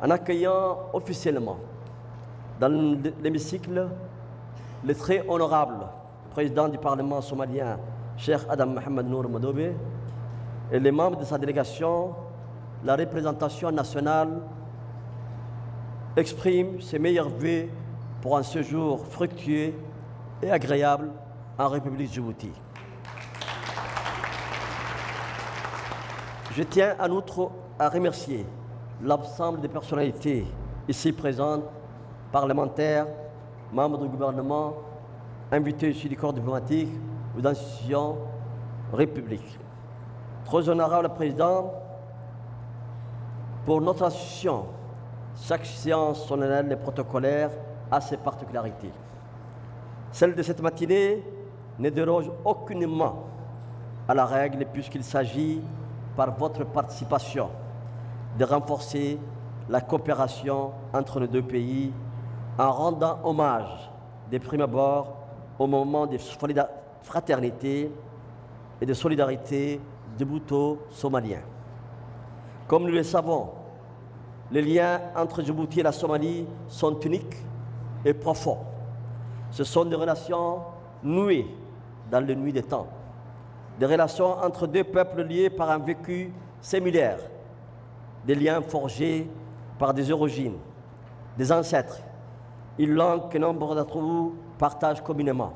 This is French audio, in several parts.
en accueillant officiellement dans l'hémicycle le très honorable président du Parlement somalien, Cheikh Adam Mohamed Nour Madobe, et les membres de sa délégation, la représentation nationale exprime ses meilleurs vœux pour un séjour fructueux et agréable en République de Djibouti. Je tiens en outre à remercier l'ensemble des personnalités ici présentes, parlementaires, membres du gouvernement, invités ici du corps diplomatique ou d'institutions républiques. Très honorable Président, pour notre institution, chaque séance solennelle et protocolaire a ses particularités. Celle de cette matinée ne déroge aucunement à la règle puisqu'il s'agit, par votre participation, de renforcer la coopération entre les deux pays en rendant hommage de prime abord au moment de fraternité et de solidarité djibouto-somaliens. Comme nous le savons, les liens entre Djibouti et la Somalie sont uniques et profonds. Ce sont des relations nouées dans les nuits des temps, des relations entre deux peuples liés par un vécu similaire, des liens forgés par des origines, des ancêtres, une langue que nombre d'entre vous partagent communément.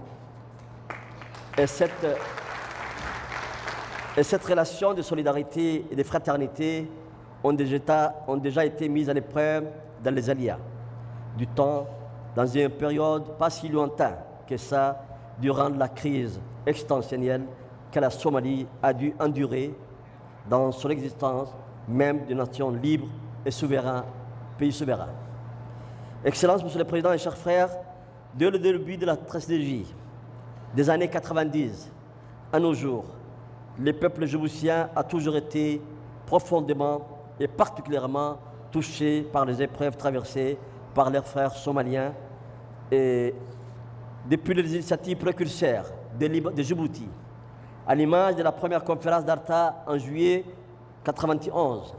Et cette relation de solidarité et de fraternité ont déjà été mises à l'épreuve dans les aléas du temps, dans une période pas si lointaine que ça, durant la crise extensionnelle que la Somalie a dû endurer dans son existence même d'une nation libre et souverain, pays souverain. Excellences, Monsieur le Président et chers frères, dès le début de la stratégie des années 90 à nos jours, le peuple djiboutien a toujours été profondément et particulièrement touché par les épreuves traversées par leurs frères somaliens et depuis les initiatives précurseurs de Djibouti, à l'image de la première conférence d'Arta en juillet 1991,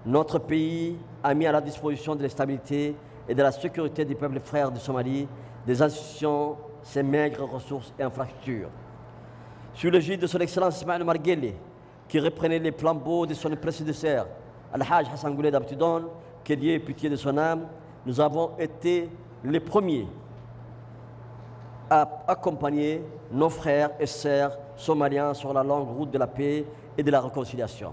notre pays a mis à la disposition de la stabilité et de la sécurité des peuples frères de Somalie des institutions, ses maigres ressources et infrastructures. Sous l'égide de son Excellence Ismaël Omar Guelleh, qui reprenait les flambeaux de son prédécesseur, Al-Hajj Hassan Gouled Abtidon, que Dieu ait pitié de son âme, nous avons été les premiers à accompagner nos frères et sœurs somaliens sur la longue route de la paix et de la réconciliation.